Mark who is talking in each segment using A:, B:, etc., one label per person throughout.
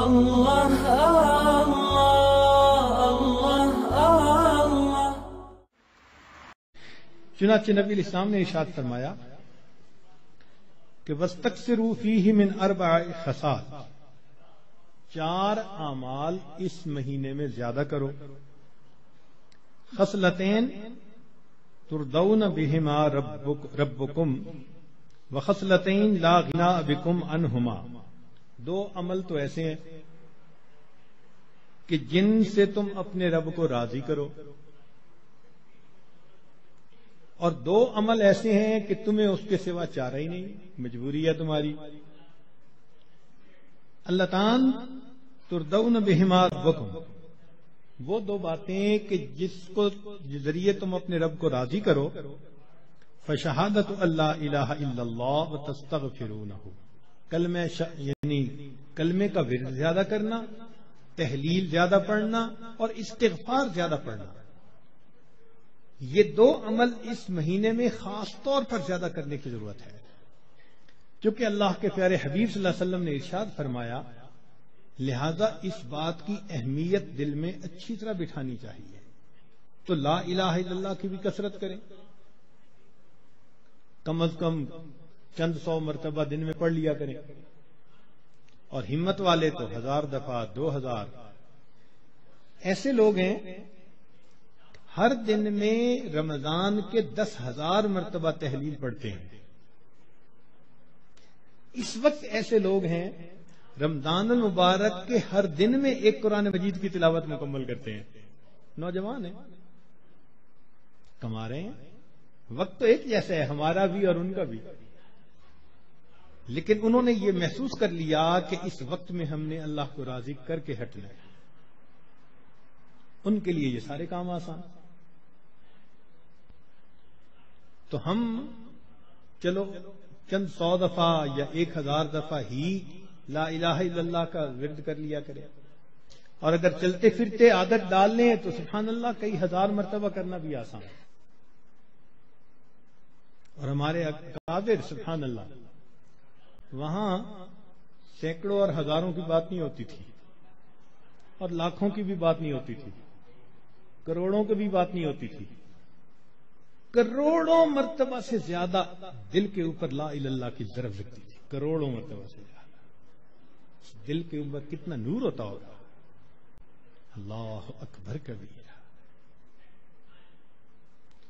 A: اللہ اللہ۔
B: چنانچہ نبی علیہ السلام نے ارشاد فرمایا کہ وَاسْتَكْثِرُوا فِيهِ مِنْ 4 خصال، 4 اعمال اس مہینے میں زیادہ کرو۔ خصلتین ترضون بہما ربکم وخصلتین لا غناء بکم عنہما، 2 عمل تو ایسے ہیں کہ جن سے تم اپنے رب کو راضی کرو، اور 2 عمل ایسے ہیں کہ تمہیں اس کے سوا چارہ ہی نہیں، مجبوری ہے تمہاری۔ اللتان ترضون بہما ربکم، وہ 2 باتیں کہ جس کو ذریعے تم اپنے رب کو راضی کرو۔ فشہادت اللہ الہ الا اللہ وتستغفرونہ، یعنی کلمے کا ورد زیادہ کرنا، تحلیل زیادہ پڑھنا اور استغفار زیادہ پڑھنا، یہ 2 عمل اس مہینے میں خاص طور پر زیادہ کرنے کی ضرورت ہے، کیونکہ اللہ کے پیارے حبیب صلی اللہ علیہ وسلم نے ارشاد فرمایا، لہذا اس بات کی اہمیت دل میں اچھی طرح بٹھانی چاہیے۔ تو لا الہ الا اللہ کی بھی کثرت کریں، کم از کم چند 100 مرتبہ دن میں پڑھ لیا کریں، اور ہمت والے تو 1000 دفعہ 2000۔ ایسے لوگ ہیں ہر دن میں رمضان کے 10,000 مرتبہ تحلیل پڑھتے ہیں۔ اس وقت ایسے لوگ ہیں رمضان المبارک کے ہر دن میں ایک قرآن مجید کی تلاوت مکمل کرتے ہیں۔ نوجوان ہیں، کما رہے ہیں، وقت تو ایک جیسا ہے ہمارا بھی اور ان کا بھی، لیکن انہوں نے یہ محسوس کر لیا کہ اس وقت میں ہم نے اللہ کو راضی کر کے ہٹنا ہے، ان کے لیے یہ سارے کام آسان۔ تو ہم چلو چند 100 دفعہ یا 1000 دفعہ ہی لا الہ الا اللہ کا ورد کر لیا کرے، اور اگر چلتے پھرتے عادت ڈال لیں تو سبحان اللہ کئی 1000 مرتبہ کرنا بھی آسان ہے۔ اور ہمارے اکابر سبحان اللہ، وہاں سینکڑوں اور ہزاروں کی بات نہیں ہوتی تھی، اور لاکھوں کی بھی بات نہیں ہوتی تھی، کروڑوں کی بھی بات نہیں ہوتی تھی، کروڑوں مرتبہ سے زیادہ دل کے اوپر لا الہ الا اللہ کی ضرب لگتی تھی، کروڑوں مرتبہ سے زیادہ۔ دل کے اوپر کتنا نور ہوتا ہوگا، اللہ اکبر کبیرہ۔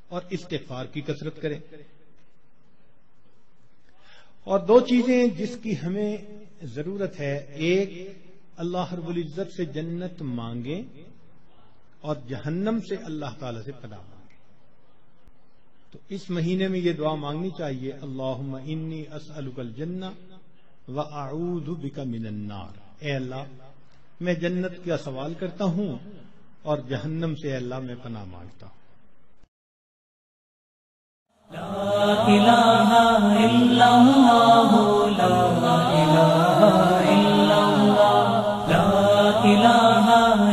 B: اور استغفار کی کثرت کریں۔ اور 2 چیزیں جس کی ہمیں ضرورت ہے، ایک اللہ رب العزت سے جنت مانگیں، اور جہنم سے اللہ تعالی سے پناہ مانگیں۔ تو اس مہینے میں یہ دعا مانگنی چاہیے، اللہم انی اسألک الجنہ وَأَعُوذُ بِكَ مِنَ النَّارِ، اے اللہ میں جنت کا سوال کرتا ہوں اور جہنم سے اے اللہ میں پناہ مانگتا ہوں۔
A: لا الہ الا اللہ، لا الہ الا اللہ، لا الہ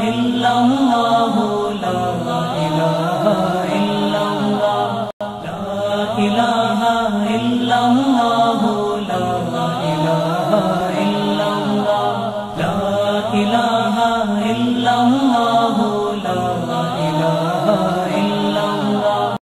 A: الا اللہ، لا الہ الا اللہ، لا الہ الا اللہ، لا الہ الا اللہ، لا الہ الا اللہ۔